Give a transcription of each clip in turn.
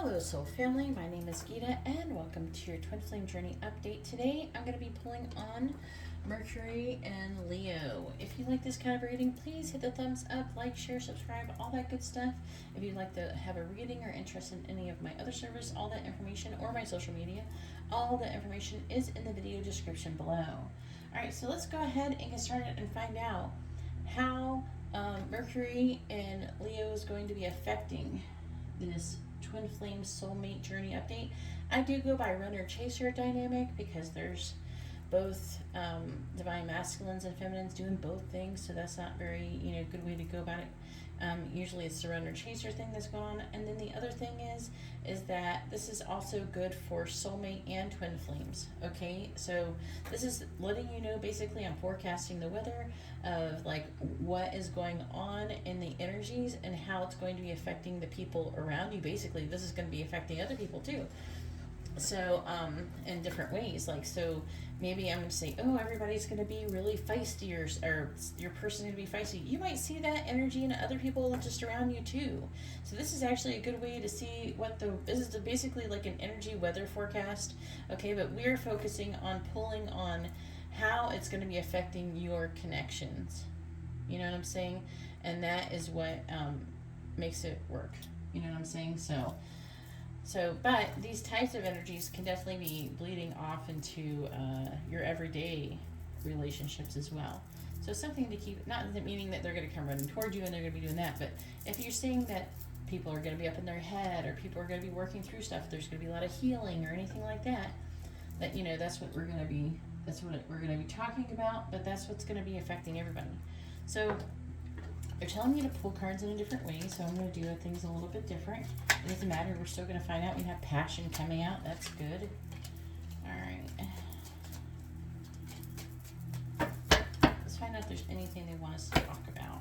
Hello Soul Family, my name is Geeta and welcome to your Twin Flame Journey update. Today I'm going to be pulling on Mercury and Leo. If you like this kind of reading, please hit the thumbs up, like, share, subscribe, all that good stuff. If you'd like to have a reading or interest in any of my other service, all that information, or my social media, all the information is in the video description below. Alright, so let's go ahead and get started and find out how Mercury and Leo is going to be affecting this Twin Flame Soulmate Journey update. I do go by runner chaser dynamic because there's both divine masculines and feminines doing both things, so that's not very good way to go about it. Usually it's the runner chaser thing that's going on, and then the other thing is that this is also good for soulmate and twin flames. Okay, so this is letting you know, basically I'm forecasting the weather of like what is going on in the energies and how it's going to be affecting the people around you. Basically this is going to be affecting other people too, so in different ways. Like, so maybe I'm going to say, oh, everybody's going to be really feisty, or your person's going to be feisty. You might see that energy in other people just around you too. So this is actually a good way to see what this is basically like an energy weather forecast. Okay, but we're focusing on pulling on how it's going to be affecting your connections. You know what I'm saying? And that is what makes it work. You know what I'm saying? But these types of energies can definitely be bleeding off into your everyday relationships as well. So something to keep, not meaning that they're going to come running toward you and they're going to be doing that, but if you're seeing that people are going to be up in their head, or people are going to be working through stuff, there's going to be a lot of healing or anything like that, that's what we're going to be, talking about, but that's what's going to be affecting everybody. So they're telling me to pull cards in a different way, so I'm going to do things a little bit different. It doesn't matter, we're still going to find out. We have passion coming out, that's good. Alright. Let's find out if there's anything they want us to talk about.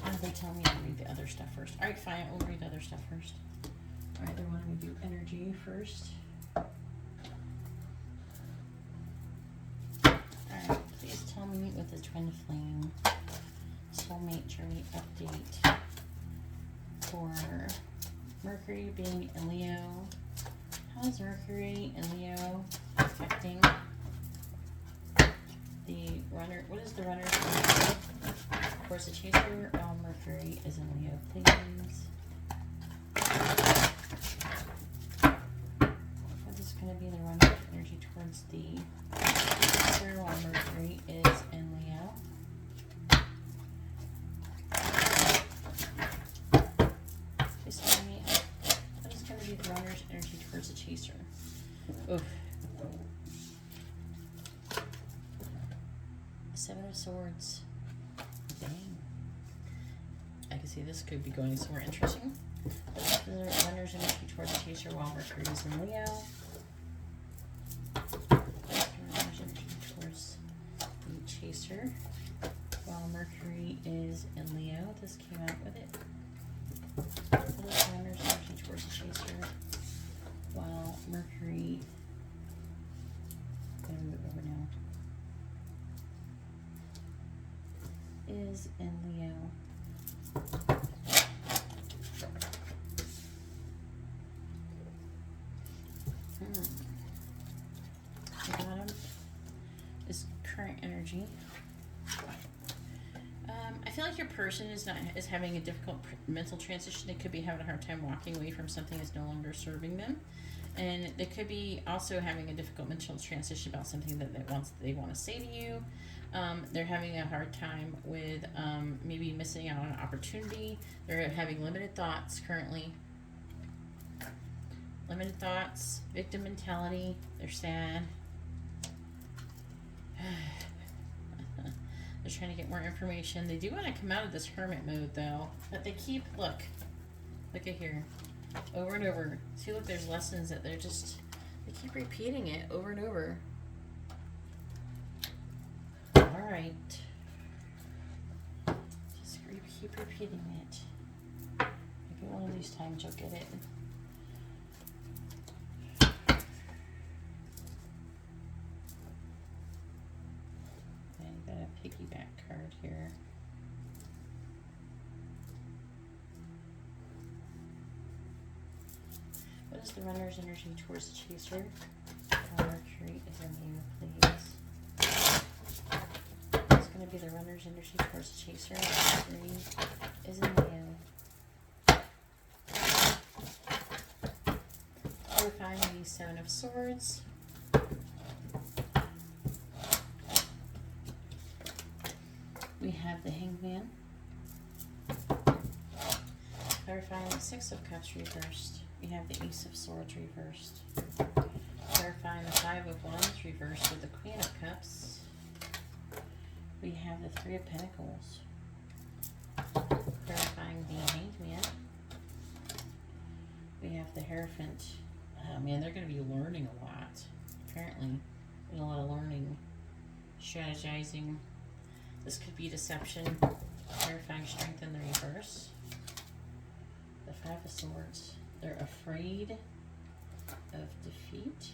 Or are they telling me to read the other stuff first? Alright, fine, we'll read the other stuff first. Alright, they're wanting me to do energy first. Alright, please tell me with the Twin Flame Soulmate Journey update for Mercury being in Leo. How is Mercury and Leo affecting the runner? What is the runner? Of course, the chaser while Mercury is in Leo, please. What is going to be the runner energy towards the chaser while Mercury is in Leo? The runner's energy towards the chaser. Oof. Seven of Swords. Dang. I can see this could be going somewhere interesting. The runner's energy towards the chaser while Mercury is in Leo. The runner's energy towards the chaser while Mercury is in Leo. This came out with it. Runner's energy towards the chaser while Mercury, I'm going to move over now, is in Leo. The bottom is current energy. I feel like your person is having a difficult mental transition. They could be having a hard time walking away from something that's no longer serving them, and they could be also having a difficult mental transition about something that they want to say to you. They're having a hard time with maybe missing out on an opportunity. They're having limited thoughts currently. Limited thoughts, victim mentality. They're sad. They're trying to get more information. They do want to come out of this hermit mode though, but they keep, look at here, over and over. See, look, there's lessons that they keep repeating it over and over. All right, just keep repeating it. Maybe one of these times you'll get it. Piggyback card here. is the runner's energy towards the chaser? Mercury is in Leo, please. It's going to be the runner's energy towards the chaser. Mercury is in Leo. Clarifying the Seven of Swords. We have the Hanged Man. Clarifying the Six of Cups reversed. We have the Ace of Swords reversed. Clarifying the Five of Wands reversed with the Queen of Cups. We have the Three of Pentacles. Clarifying the Hanged Man. We have the Hierophant. Oh man, they're going to be learning a lot. Apparently, there's a lot of learning, strategizing. This could be deception. Clarifying Strength in the reverse. The Five of Swords. They're afraid of defeat.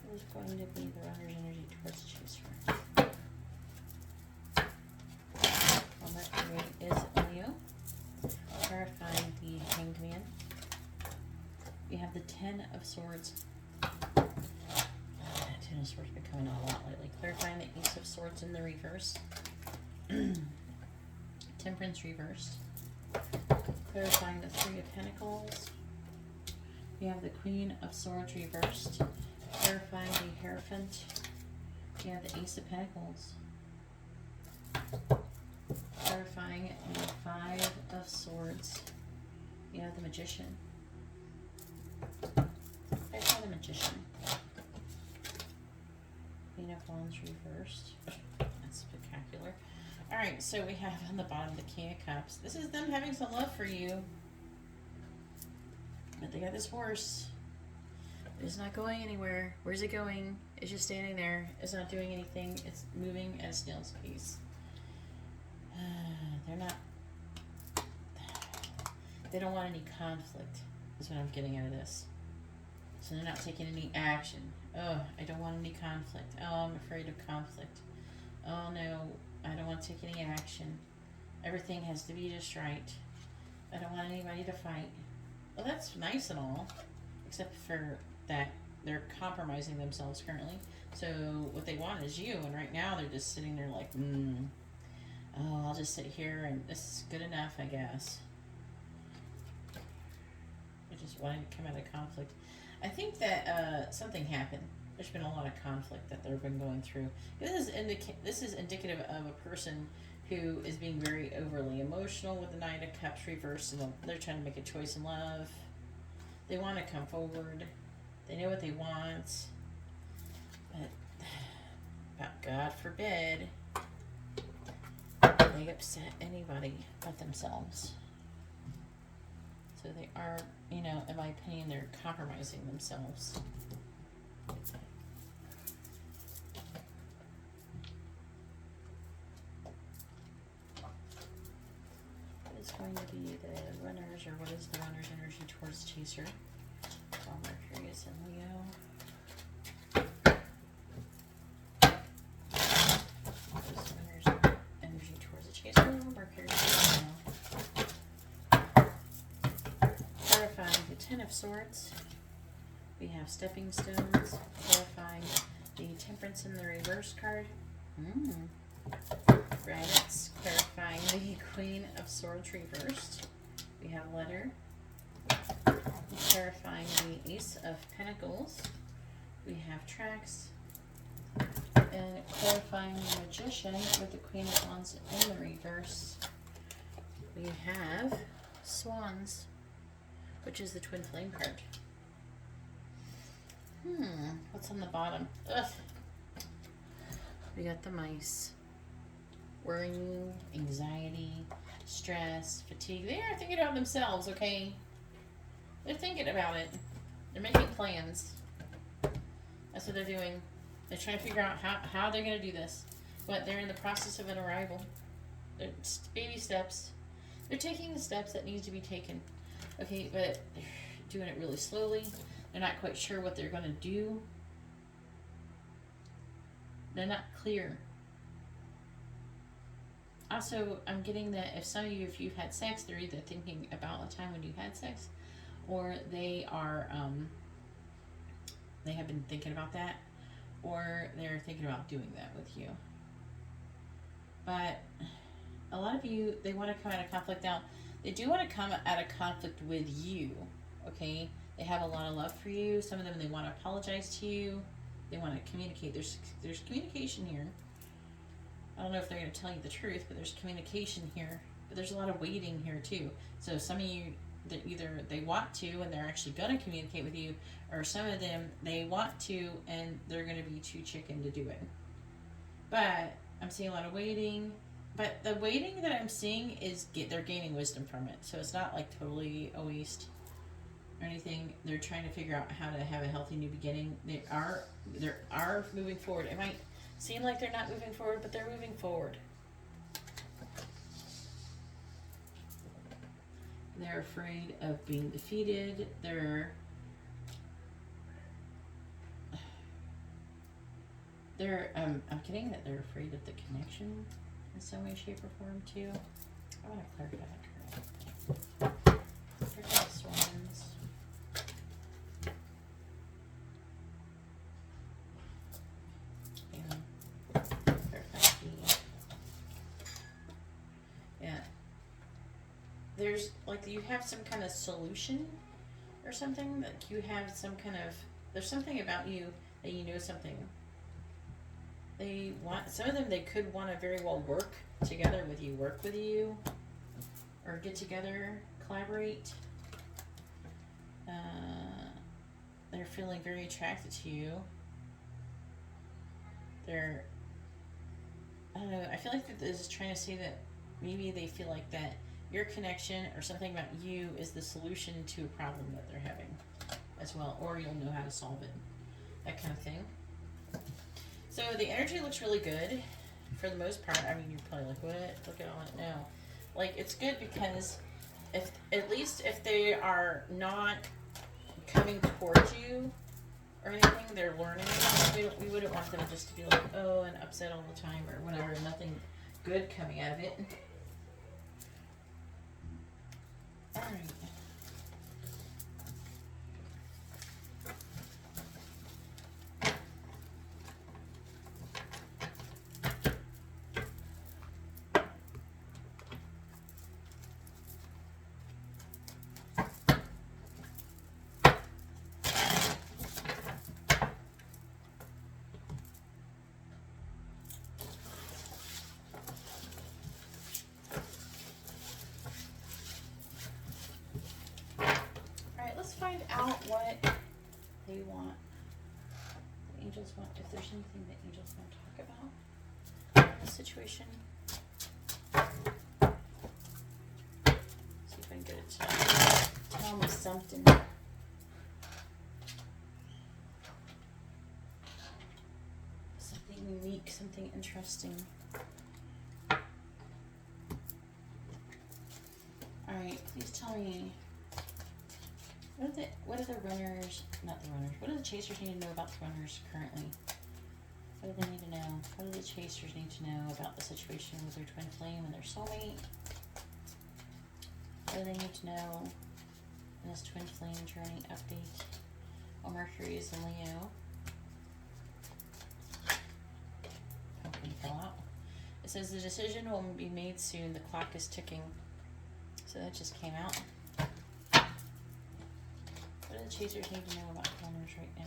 Who's going to be the runner's energy towards the chaser? Well, Mercury is Leo. Clarifying the Hanged Man. We have the Ten of Swords. Ten of Swords been coming out a lot lately. Clarifying the Ace of Swords in the reverse. Temperance reversed. Clarifying the Three of Pentacles. We have the Queen of Swords reversed. Clarifying the Hierophant. We have the Ace of Pentacles. Clarifying the Five of Swords. We have the Magician. Clarify the Magician. Queen of Wands reversed. That's spectacular. Alright, so we have on the bottom the King of Cups. This is them having some love for you. But they got this horse. It's not going anywhere. Where's it going? It's just standing there. It's not doing anything. It's moving at a snail's pace. They're not... They don't want any conflict, is what I'm getting out of this. So they're not taking any action. Oh, I don't want any conflict. Oh, I'm afraid of conflict. Oh no, I don't want to take any action. Everything has to be just right. I don't want anybody to fight. Well, that's nice and all, except for that they're compromising themselves currently. So what they want is you, and right now they're just sitting there like, oh, I'll just sit here and this is good enough, I guess. They're just wanting to come out of conflict. I think that something happened. There's been a lot of conflict that they've been going through. This is indicative of a person who is being very overly emotional with the Knight of Cups reversed, and they're trying to make a choice in love. They want to come forward. They know what they want. But God forbid they upset anybody but themselves. So they are, you know, in my opinion, they're compromising themselves. What is going to be the runners, or what is the runner's energy towards chaser? Well, Mercury is in Leo. What is the runner's energy towards the chaser? Mercury is in Leo. Clarifying the Ten of Swords. We have Stepping Stones. Clarifying the Temperance in the reverse card. Rabbits. Clarifying the Queen of Swords reversed. We have Letter. Clarifying the Ace of Pentacles. We have Tracks. And clarifying the Magician with the Queen of Wands in the reverse. We have Swans, which is the Twin Flame card. What's on the bottom? Ugh. We got the Mice. Worrying, anxiety, stress, fatigue. They are thinking about themselves, okay? They're thinking about it. They're making plans. That's what they're doing. They're trying to figure out how they're going to do this. But they're in the process of an arrival. They're baby steps. They're taking the steps that need to be taken. Okay, but they're doing it really slowly. They're not quite sure what they're going to do. They're not clear. Also, I'm getting that if some of you, if you've had sex, they're either thinking about a time when you had sex, or they are, they have been thinking about that, or they're thinking about doing that with you. But a lot of you, they want to come out of conflict. Now, they do want to come out of conflict with you, okay? They have a lot of love for you. Some of them, they want to apologize to you. They want to communicate. There's communication here. I don't know if they're going to tell you the truth, but there's communication here. But there's a lot of waiting here too. So some of you, that either they want to and they're actually going to communicate with you, or some of them, they want to and they're going to be too chicken to do it. But I'm seeing a lot of waiting. But the waiting that I'm seeing is they're gaining wisdom from it. So it's not like totally a waste or anything. They're trying to figure out how to have a healthy new beginning. They are moving forward. It might seem like they're not moving forward, but they're moving forward. They're afraid of being defeated. I'm getting that they're afraid of the connection in some way, shape, or form too. I want to clarify that. Clarify swans. Yeah. There's like you have some kind of solution or something, like you have some kind of, there's something about you that you know something. They want, some of them, they could want to very well work together with you, or get together, collaborate. They're feeling very attracted to you. I don't know, I feel like this is trying to say that maybe they feel like that your connection or something about you is the solution to a problem that they're having as well, or you'll know how to solve it, that kind of thing. So the energy looks really good for the most part. I mean, you're probably like, what? Look at all it now. Like, it's good because if, at least if they are not coming towards you or anything, they're learning. We wouldn't want them just to be like, oh, and upset all the time or whatever, nothing good coming out of it. All right. Find out what they want. The angels want, if there's anything that angels want to talk about in this situation. See if I can get it to tell me something. Something unique, something interesting. Alright, please tell me. What are the runners, not the runners, what do the chasers need to know about the runners currently? What do they need to know? What do the chasers need to know about the situation with their twin flame and their soulmate? What do they need to know in this twin flame journey update? While Mercury is in Leo. Hopefully it fell out. It says the decision will be made soon. The clock is ticking. So that just came out. What do the chasers need to know about the runners right now?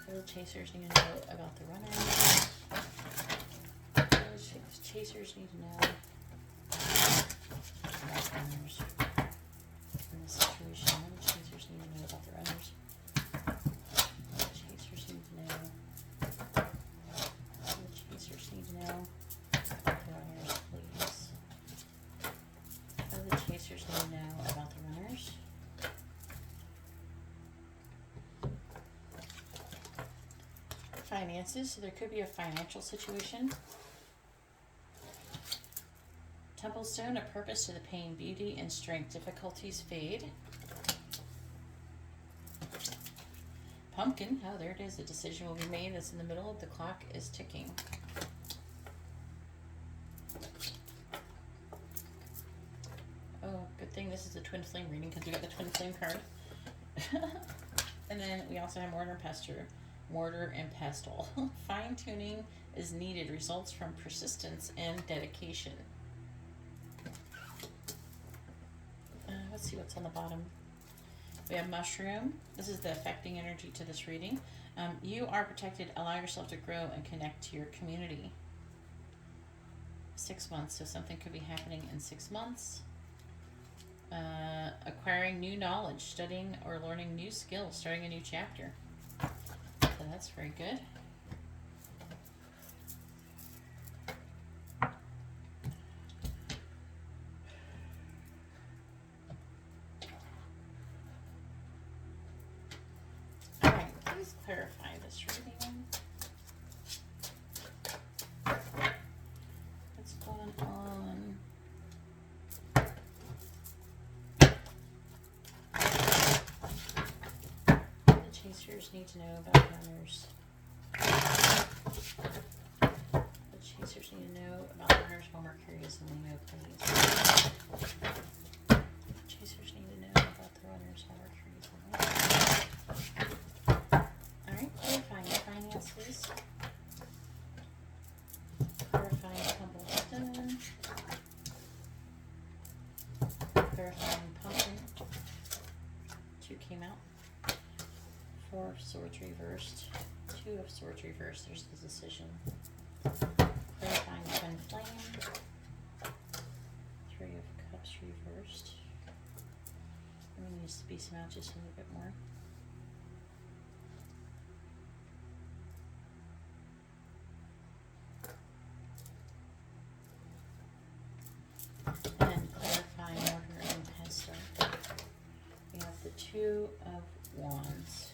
What do the chasers need to know about the runners? What do the chasers need to know about the runners in this situation? What do the chasers need to know about the runners? What do the chasers need to know? What do the chasers need to know about the runners, please? What do the chasers need to know about the runners? Finances, so there could be a financial situation. Templestone, a purpose to the pain, beauty, and strength. Difficulties fade. Pumpkin. Oh, there it is. The decision will be made. It's in the middle. The clock is ticking. Oh, good thing this is a twin flame reading because we got the twin flame card. And then we also have mortar and pestle. Fine tuning is needed. Results from persistence and dedication. Let's see what's on the bottom. We have mushroom. This is the affecting energy to this reading. You are protected. Allow yourself to grow and connect to your community. 6 months. So something could be happening in 6 months. Acquiring new knowledge, studying or learning new skills, starting a new chapter. So that's very good. Alright, please clarify this reading. What's going on? Chasers need to know about runners. The chasers need to know about runners while Mercury is in Leo, please. Chasers need to know about the runners while Mercury is in Leo. Alright, clarifying finances. Clarifying humble stone. Clarifying pumpkin. 2 came out. 4 of Swords reversed, 2 of Swords reversed, there's the decision. Clarifying twin flame, 3 of Cups reversed. There needs to be some out just a little bit more. And clarifying mortar and pestle. We have the 2 of Wands.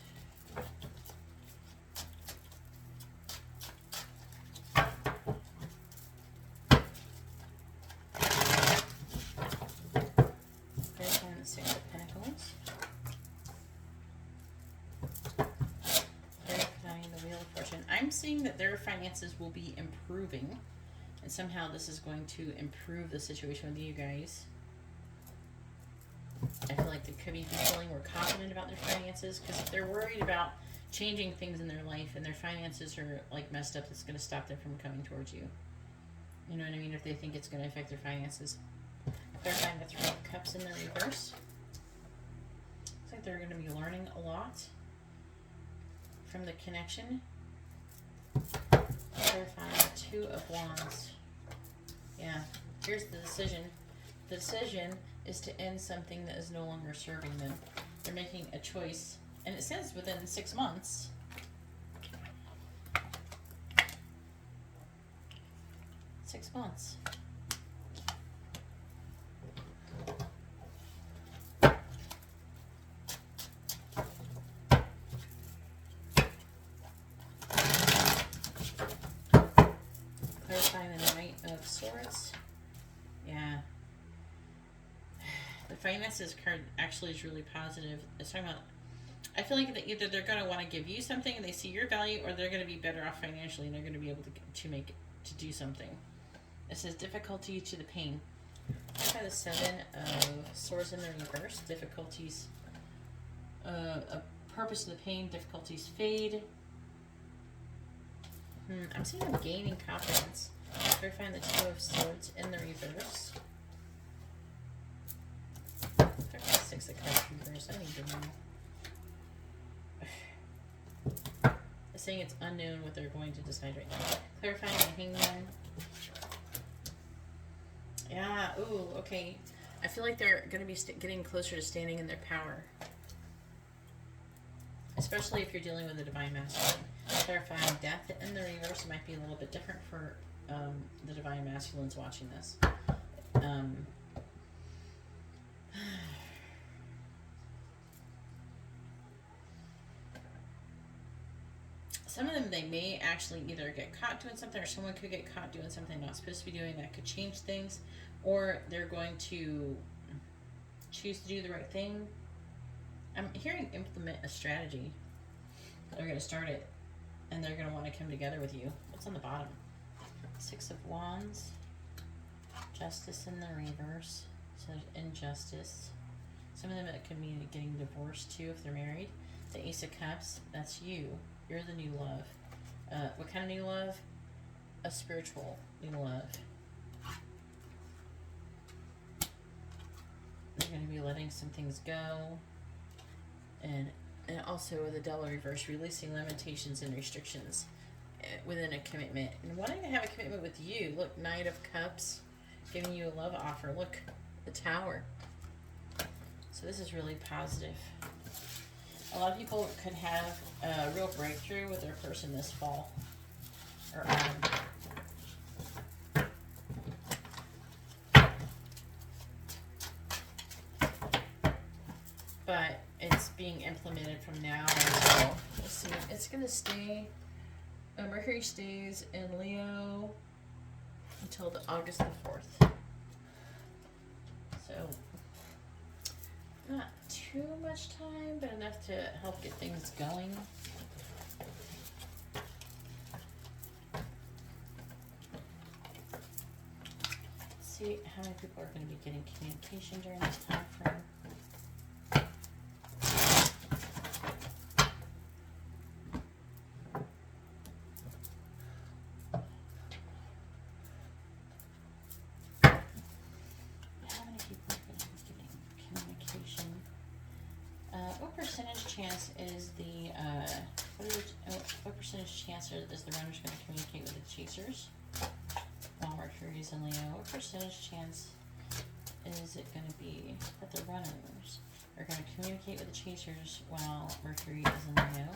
Clarifying the 6 of Pentacles. Clarifying the Wheel of Fortune. I'm seeing that their finances will be improving, and somehow this is going to improve the situation with you guys. I feel like they could be feeling more confident about their finances, because if they're worried about changing things in their life and their finances are like messed up, it's going to stop them from coming towards you. You know what I mean? If they think it's going to affect their finances. Clarifying the 3 of Cups in the reverse. Looks like they're going to be learning a lot from the connection. Clarifying the 2 of Wands. Yeah, here's the decision. The decision is to end something that is no longer serving them. They're making a choice, and it says within 6 months. Six months. Clarifying the Knight of Swords. Yeah. The finances card actually is really positive. It's talking about, I feel like that either they're going to want to give you something and they see your value, or they're going to be better off financially and they're going to be able to do something. It says difficulty to the pain. I've got the 7 of Swords in the reverse. Difficulties, a purpose of the pain, difficulties fade. I'm seeing them gaining confidence. Clarifying the 2 of Swords in the reverse. 6 of Cups reverse. I need to know. It's saying it's unknown what they're going to decide right now. Clarifying the Hangman. Yeah, ooh, okay. I feel like they're going to be getting closer to standing in their power. Especially if you're dealing with a Divine Masculine. Clarifying Death in the reverse. It might be a little bit different for the Divine Masculines watching this. Some of them, they may actually either get caught doing something, or someone could get caught doing something they're not supposed to be doing that could change things, or they're going to choose to do the right thing. I'm hearing implement a strategy. They're going to start it, and they're going to want to come together with you. What's on the bottom? Six of Wands, Justice in the reverse, so there's injustice. Some of them it could mean getting divorced too if they're married. The Ace of Cups, that's you. You're the new love. What kind of new love? A spiritual new love. You're going to be letting some things go. And also the Devil reverse, releasing limitations and restrictions within a commitment. And wanting to have a commitment with you. Look, Knight of Cups, giving you a love offer. Look, the Tower. So this is really positive. A lot of people could have a real breakthrough with their person this fall. Or but it's being implemented from now until, let's see, it's going to stay, Mercury stays in Leo until August the 4th. So, not too much time, but enough to help get things going. See how many people are going to be getting communication during this time frame. What percentage chance is the what percentage chance is the runners going to communicate with the chasers while Mercury's in Leo? What percentage chance is it going to be that the runners are going to communicate with the chasers while Mercury is in Leo?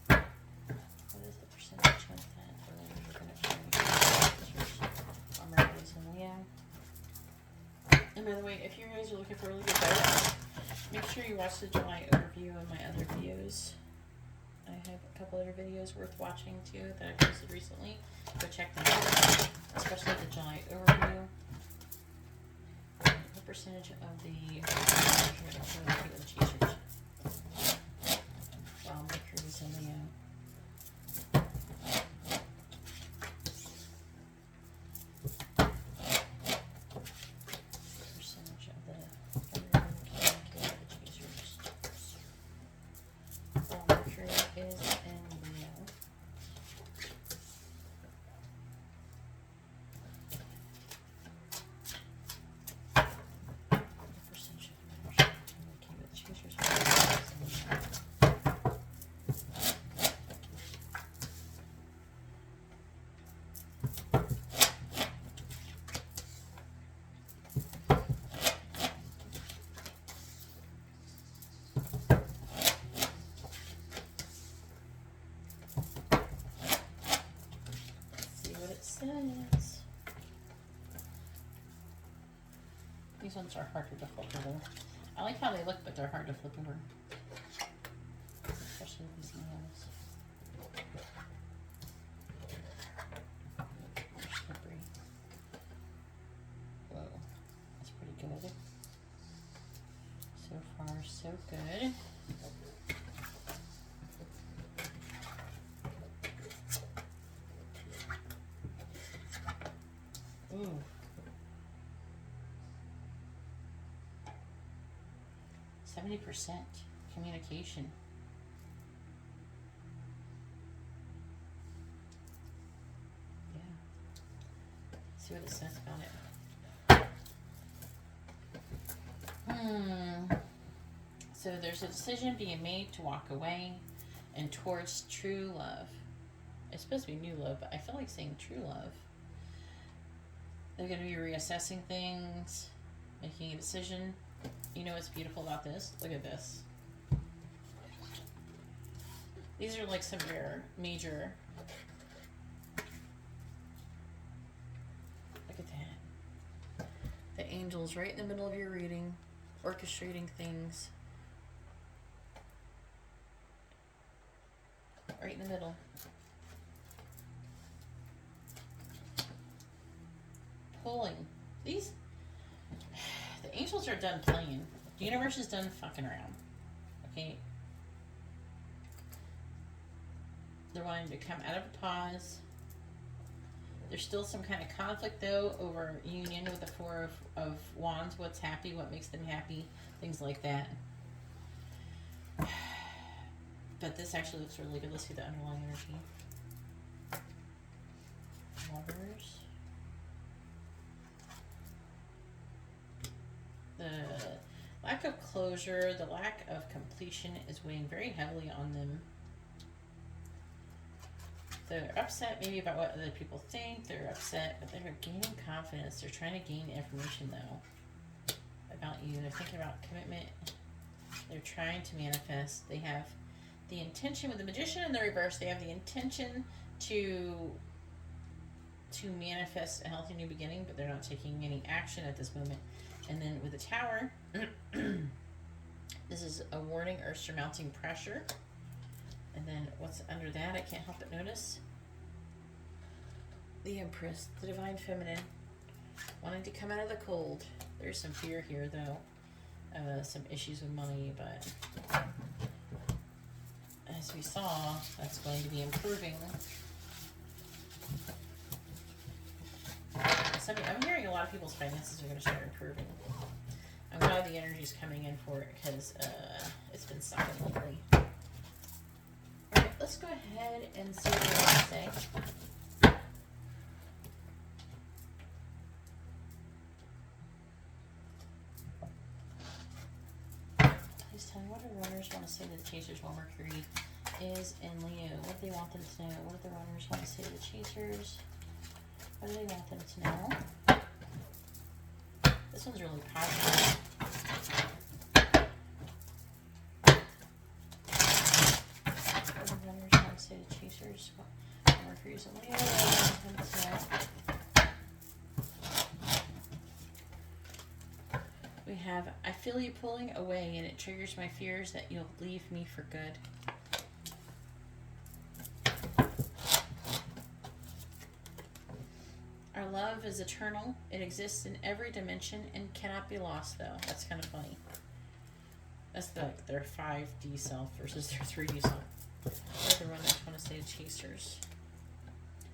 What is the percentage chance that the runners are going to communicate with the chasers while Mercury's in Leo? And by the way, if you guys are looking for really good guidance, make sure you watch the July overview and my other videos. I have a couple other videos worth watching too that I posted recently. Go check them out, especially the July overview. What percentage of the chasers while Mercury's in Leo? Says. These ones are harder to flip over. I like how they look, but they're hard to flip over. Especially these nails. They're slippery. Whoa, that's pretty good. So far, so good. Ooh. 70% communication. Yeah. See what it says about it. So there's a decision being made to walk away and towards true love. It's supposed to be new love, but I feel like saying true love. They're going to be reassessing things, making a decision. You know what's beautiful about this? Look at this. These are like some rare, major. Look at that. The angels right in the middle of your reading, orchestrating things. Right in the middle. Pulling. The angels are done playing. The universe is done fucking around. Okay? They're wanting to come out of a pause. There's still some kind of conflict, though, over union with the Four of Wands. What's happy, what makes them happy, things like that. But this actually looks really good. Let's see the underlying energy. Lovers. The lack of closure, the lack of completion is weighing very heavily on them. They're upset maybe about what other people think. They're upset, but they're gaining confidence. They're trying to gain information, though, about you. They're thinking about commitment. They're trying to manifest. They have the intention with the Magician in the reverse. They have the intention to manifest a healthy new beginning, but they're not taking any action at this moment. And then with the Tower, this is a warning or surmounting pressure. And then what's under that, I can't help but notice. The Empress, the Divine Feminine, wanting to come out of the cold. There's some fear here, though. Some issues with money, but as we saw, that's going to be improving. I'm hearing a lot of people's finances are going to start improving. I'm glad the energy's coming in for it because it's been sucking lately. Alright, let's go ahead and see what they want to say. Please tell me what the runners want to say to the chasers while Mercury is in Leo. What do they want them to know? What do the runners want to say to the chasers? What do they want them to know? This one's really positive. What do the runners want to say to chasers? Mercury's in Leo. What do they want them to know? We have, I feel you pulling away and it triggers my fears that you'll leave me for good. Our love is eternal. It exists in every dimension and cannot be lost, though. That's kind of funny. That's their 5D self versus their 3D self. What do the runners want to say to chasers?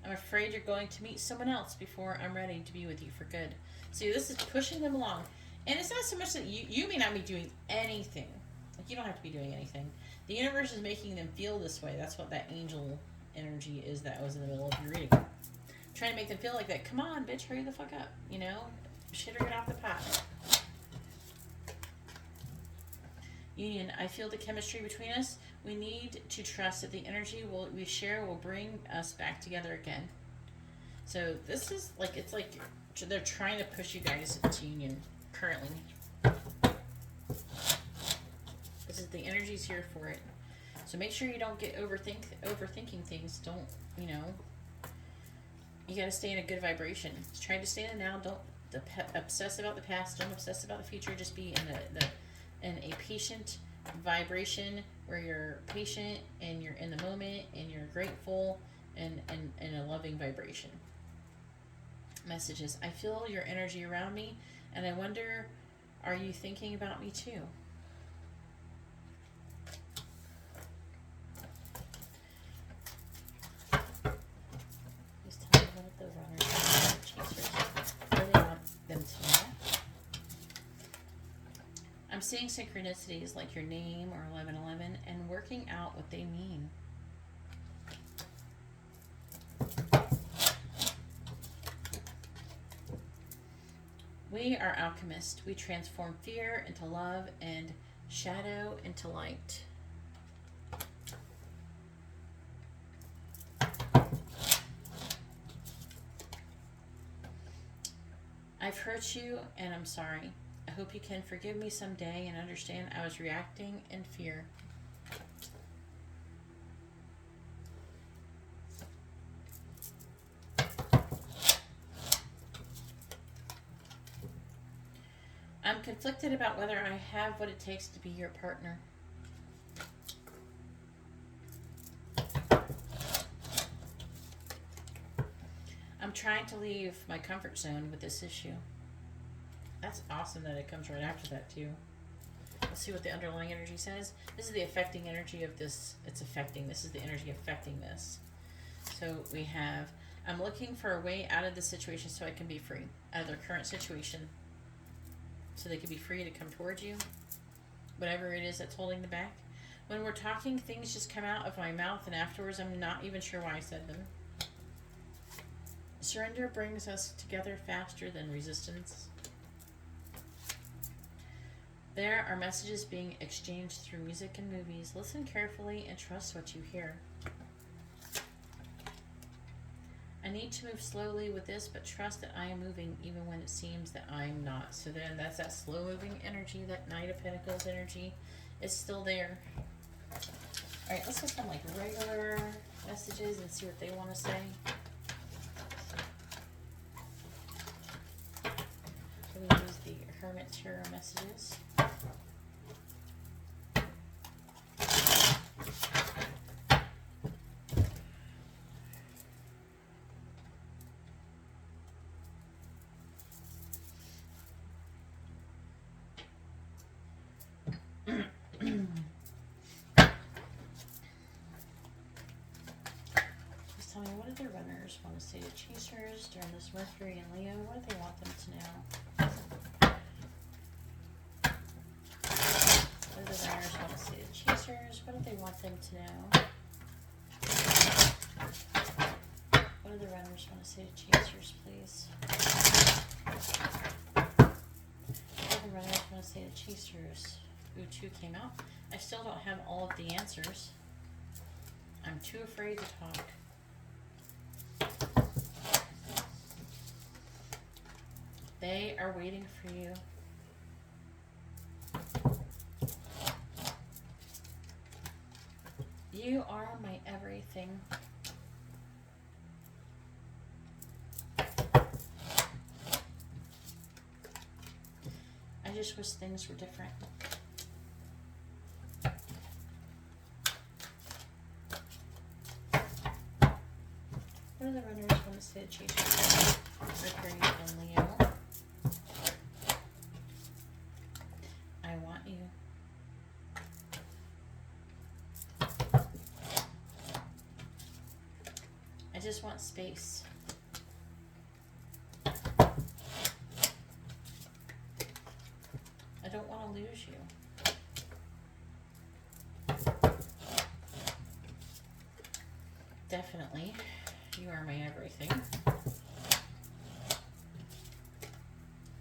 I'm afraid you're going to meet someone else before I'm ready to be with you for good. See, this is pushing them along. And it's not so much that you may not be doing anything. Like, you don't have to be doing anything. The universe is making them feel this way. That's what that angel energy is that was in the middle of your reading. Trying to make them feel like that. Come on, bitch, hurry the fuck up. You know? Shit or get off the pot. Union, I feel the chemistry between us. We need to trust that the energy we share will bring us back together again. So this is like, it's like they're trying to push you guys into union currently. This is the energy's here for it. So make sure you don't get overthinking things. Don't, you know, you got to stay in a good vibration. Try to stay in the now. Don't obsess about the past. Don't obsess about the future. Just be in a patient vibration where you're patient and you're in the moment and you're grateful and a loving vibration. Messages. I feel your energy around me and I wonder, are you thinking about me too? Please tell me what the runners and chasers, what do they want them to know? I'm seeing synchronicities like your name or 1111 and working out what they mean. We are alchemists. We transform fear into love and shadow into light. I've hurt you and I'm sorry. I hope you can forgive me someday and understand I was reacting in fear. I'm conflicted about whether I have what it takes to be your partner. I'm trying to leave my comfort zone with this issue. That's awesome that it comes right after that too. Let's see what the underlying energy says. This is the affecting energy of this. It's affecting. This is the energy affecting this. So we have, I'm looking for a way out of the situation so I can be free. Out of their current situation. So they can be free to come towards you. Whatever it is that's holding them back. When we're talking, things just come out of my mouth and afterwards I'm not even sure why I said them. Surrender brings us together faster than resistance. There are messages being exchanged through music and movies. Listen carefully and trust what you hear. I need to move slowly with this, but trust that I am moving even when it seems that I'm not. So then that's that slow moving energy, that Knight of Pentacles energy is still there. Alright, let's get some like regular messages and see what they want to say. So we use the Hermit Tarot messages. Just tell me, what do the runners want to say to chasers during this Mercury and Leo? What do they want them to know? What do the runners want to say to chasers? What do they want them to know? What do the runners want to say to chasers, please? What do the runners want to say to chasers? Ooh, 2 came out. I still don't have all of the answers. I'm too afraid to talk. They are waiting for you. You are my everything. I just wish things were different. What do the runners want to say to chasers? Mercury and Leo. I want you. I just want space. I don't want to lose you. Definitely. You are my everything.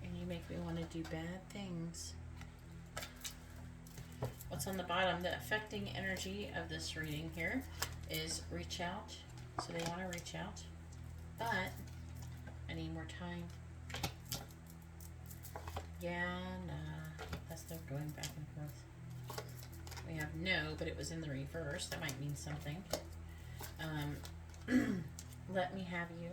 And you make me want to do bad things. What's on the bottom? The affecting energy of this reading here is reach out. So they want to reach out. But I need more time. Yeah, nah. That's still going back and forth. We have no, but it was in the reverse. That might mean something. Let me have you.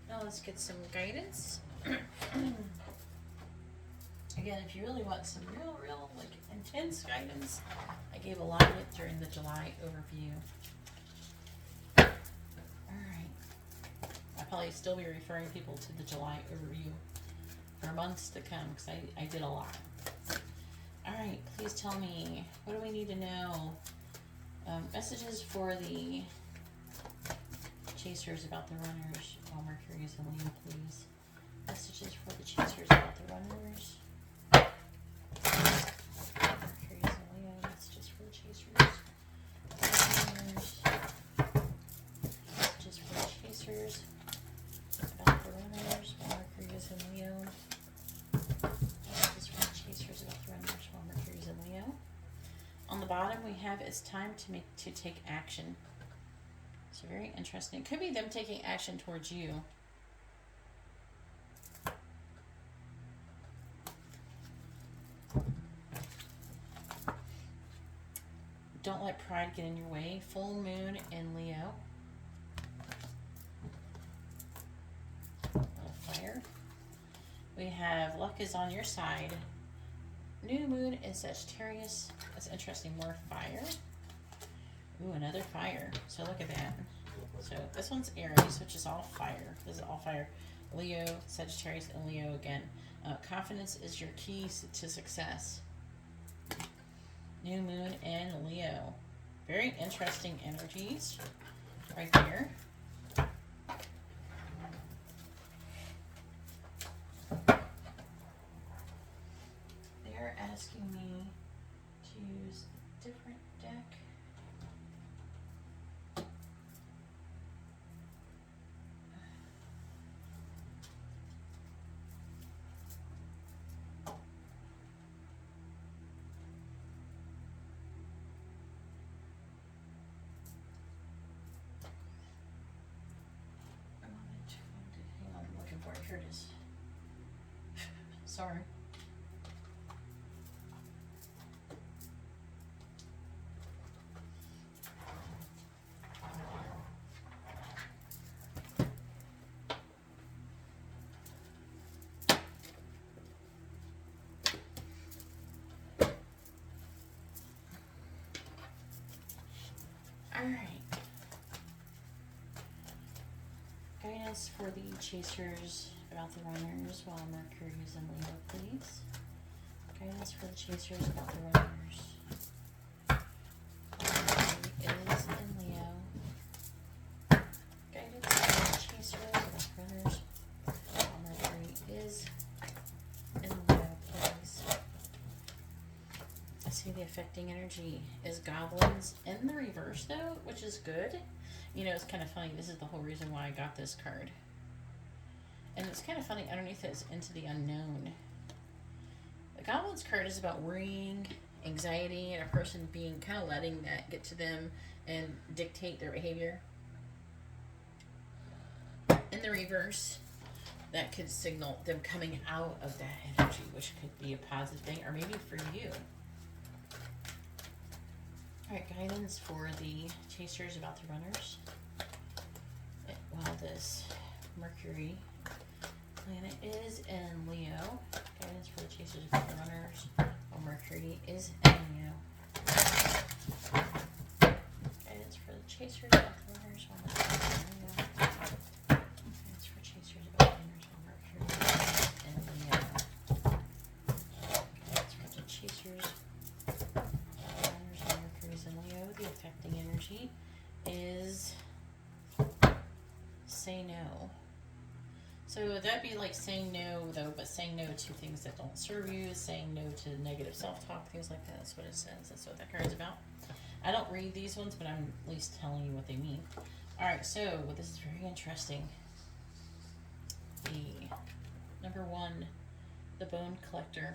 Now let's get some guidance. Again, if you really want some real, like, intense guidance, I gave a lot of it during the July overview. Alright. I'll probably still be referring people to the July overview for months to come, because I did a lot. Alright, please tell me, what do we need to know? Messages for the chasers about the runners while Mercury is in Leo, please. Messages for the chasers about the runners. Mercury is in Leo. Messages for the chasers. Runners. Messages for the chasers about the runners while Mercury is in Leo. Messages for the chasers about the runners while Mercury is in Leo. On the bottom we have it's time to take action. So very interesting. It could be them taking action towards you. Don't let pride get in your way. Full moon in Leo. We have luck is on your side. New moon in Sagittarius. That's interesting. More fire. Ooh, another fire. So look at that. So this one's Aries, which is all fire. This is all fire. Leo, Sagittarius, and Leo again. Confidence is your key to success. New moon in Leo. Very interesting energies right there. They're asking me to use a different deck. Here it is. Sorry. All right. Guidance for the chasers about the runners while Mercury is in Leo, please. Guidance for the chasers about the runners. Mercury is in Leo. Guidance for the chasers about the runners while Mercury is in Leo, please. I see the affecting energy is goblins in the reverse though, which is good. You know, it's kind of funny. This is the whole reason why I got this card. And it's kind of funny, underneath it is into the unknown. The Goblins card is about worrying, anxiety, and a person being kind of letting that get to them and dictate their behavior. In the reverse, that could signal them coming out of that energy, which could be a positive thing, or maybe for you. Alright, guidance for the chasers about the runners. While this Mercury planet is in Leo. Guidance for the chasers about the runners while Mercury is in Leo. Guidance for the chasers about the runners while Mercury is in Leo. Guidance for chasers about the runners while Mercury is in Leo. Guidance for the chasers about the runners while Mercury is in Leo. The affecting energy is say no. So that'd be like saying no though, but saying no to things that don't serve you, saying no to negative self-talk, things like that. That's what it says. That's what that card's about. I don't read these ones, but I'm at least telling you what they mean. Alright, so this is very interesting. The number one, the Bone Collector.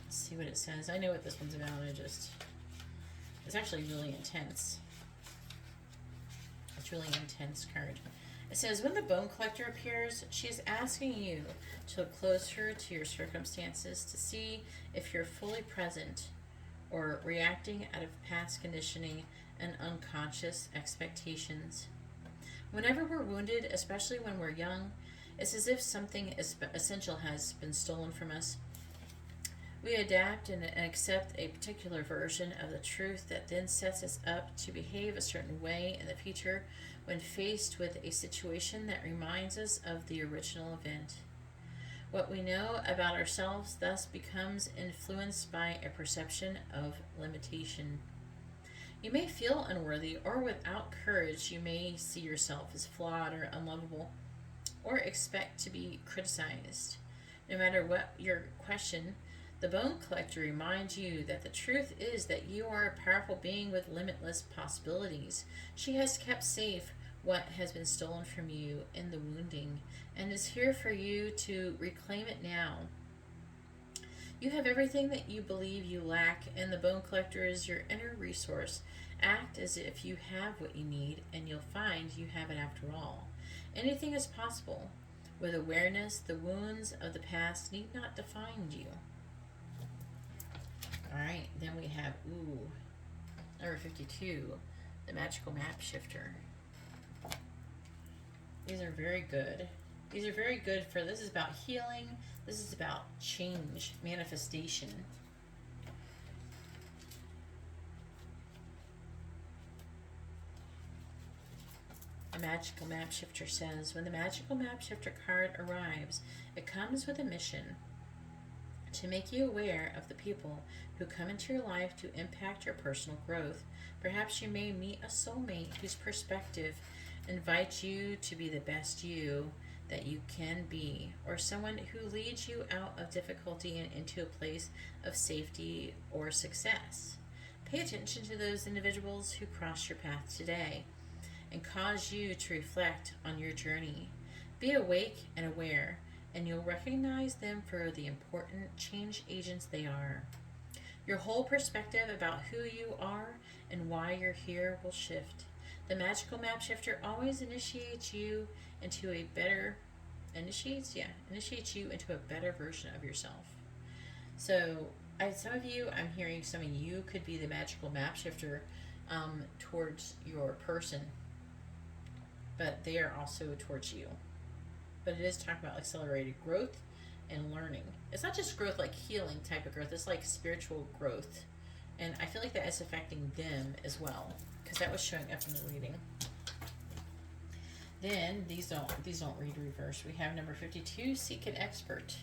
See what it says. I know what this one's about. It's actually really intense. It's really intense card. It says, when the Bone Collector appears, she is asking you to look closer to your circumstances to see if you're fully present or reacting out of past conditioning and unconscious expectations. Whenever we're wounded, especially when we're young, it's as if something essential has been stolen from us. We adapt and accept a particular version of the truth that then sets us up to behave a certain way in the future when faced with a situation that reminds us of the original event. What we know about ourselves thus becomes influenced by a perception of limitation. You may feel unworthy, or without courage you may see yourself as flawed or unlovable, or expect to be criticized. No matter what your question, the Bone Collector reminds you that the truth is that you are a powerful being with limitless possibilities. She has kept safe what has been stolen from you in the wounding and is here for you to reclaim it now. You have everything that you believe you lack, and the Bone Collector is your inner resource. Act as if you have what you need, and you'll find you have it after all. Anything is possible. With awareness, the wounds of the past need not define you. Alright, then we have, Number 52, the magical map shifter. These are very good. These are very good for, this is about healing. This is about change, manifestation. The magical map shifter says, when the magical map shifter card arrives, it comes with a mission to make you aware of the people who come into your life to impact your personal growth. Perhaps you may meet a soulmate whose perspective invites you to be the best you that you can be, or someone who leads you out of difficulty and into a place of safety or success. Pay attention to those individuals who cross your path today and cause you to reflect on your journey. Be awake and aware, and you'll recognize them for the important change agents they are. Your whole perspective about who you are and why you're here will shift. The magical map shifter always initiates you into a better version of yourself. So some of you, I'm hearing some of you could be the magical map shifter towards your person, but they are also towards you. But it is talking about accelerated growth and learning. It's not just growth like healing type of growth, it's like spiritual growth. And I feel like that is affecting them as well, because that was showing up in the reading. Then these don't read reverse. We have number 52, seek an expert.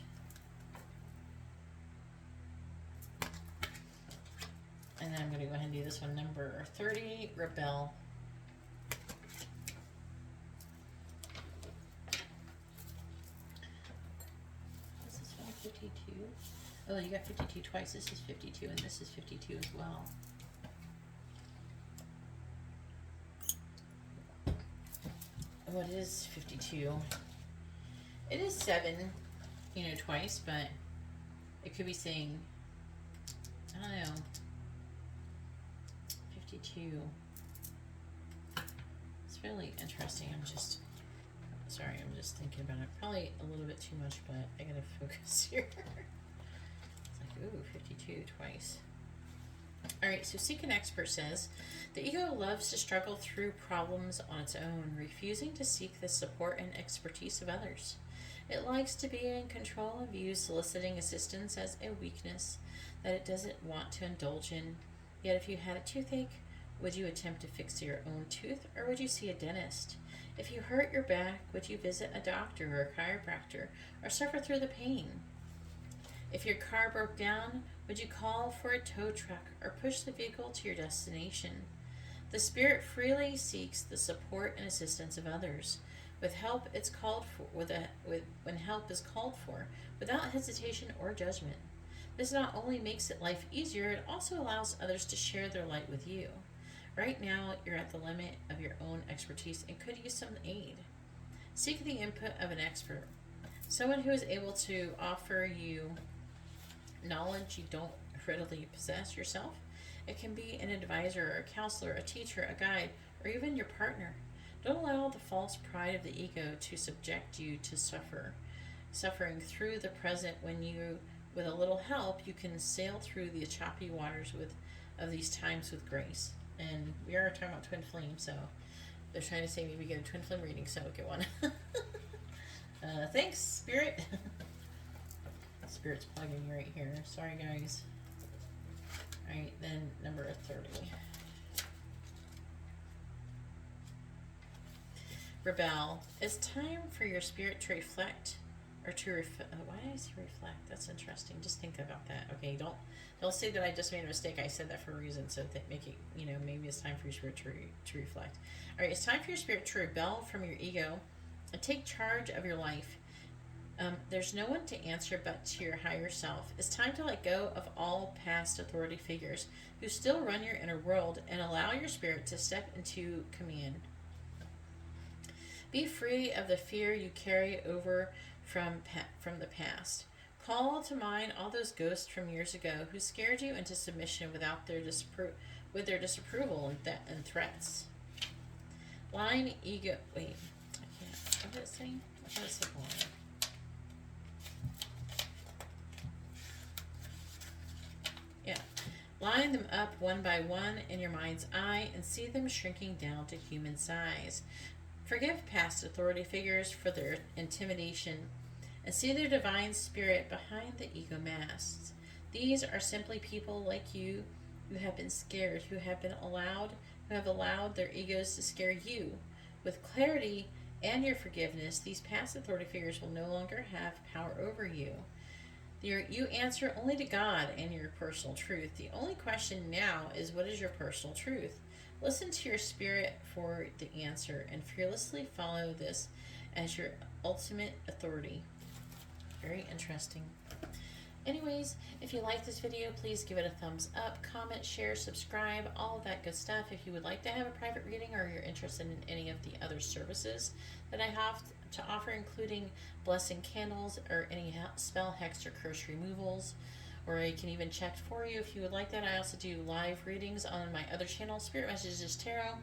And then I'm going to go ahead and do this one, number 30, rebel. This is 52. Oh, you got 52 twice. This is 52, and this is 52 as well. Oh, it is 52. It is 7, twice, but it could be saying, I don't know, 52. It's really interesting. I'm just thinking about it. Probably a little bit too much, but I gotta focus here. It's like, ooh, 52 twice. Alright, so Seek an Expert says, the ego loves to struggle through problems on its own, refusing to seek the support and expertise of others. It likes to be in control and views soliciting assistance as a weakness that it doesn't want to indulge in. Yet if you had a toothache, would you attempt to fix your own tooth, or would you see a dentist? If you hurt your back, would you visit a doctor or a chiropractor, or suffer through the pain? If your car broke down, would you call for a tow truck or push the vehicle to your destination? The spirit freely seeks the support and assistance of others. When help is called for, without hesitation or judgment. This not only makes life easier, it also allows others to share their light with you. Right now, you're at the limit of your own expertise and could use some aid. Seek the input of an expert, someone who is able to offer you knowledge you don't readily possess yourself. It can be an advisor, a counselor, a teacher, a guide, or even your partner. Don't allow the false pride of the ego to subject you to suffering through the present. With a little help, you can sail through the choppy waters of these times with grace. And we are talking about twin flame, so they're trying to say maybe get a twin flame reading, so get one. Thanks, Spirit. Spirit's plugging me right here. Sorry, guys. Alright, then number 30. Rebel. It's time for your spirit to reflect, or to why did I say reflect? That's interesting. Just think about that. Okay, don't say that I just made a mistake. I said that for a reason, so make it, maybe it's time for your spirit to reflect. Alright, it's time for your spirit to rebel from your ego and take charge of your life. There's no one to answer but to your higher self. It's time to let go of all past authority figures who still run your inner world and allow your spirit to step into command. Be free of the fear you carry over from the past. Call to mind all those ghosts from years ago who scared you into submission without with their disapproval and threats. Line ego. Wait, I can't. What did it say? I thought it said line. Yeah. Line them up one by one in your mind's eye and see them shrinking down to human size. Forgive past authority figures for their intimidation and see their divine spirit behind the ego masks. These are simply people like you who have been scared, who have allowed their egos to scare you. With clarity and your forgiveness, these past authority figures will no longer have power over you. You answer only to God and your personal truth. The only question now is, what is your personal truth? Listen to your spirit for the answer and fearlessly follow this as your ultimate authority. Very interesting. Anyways, if you like this video, please give it a thumbs up, comment, share, subscribe, all of that good stuff. If you would like to have a private reading or you're interested in any of the other services that I have to offer, including blessing candles or any spell, hex, or curse removals, or I can even check for you if you would like that. I also do live readings on my other channel, Spirit Messages Tarot.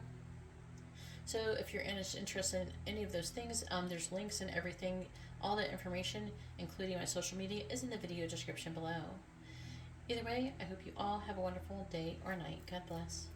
So if you're interested in any of those things, there's links and everything. All that information, including my social media, is in the video description below. Either way, I hope you all have a wonderful day or night. God bless.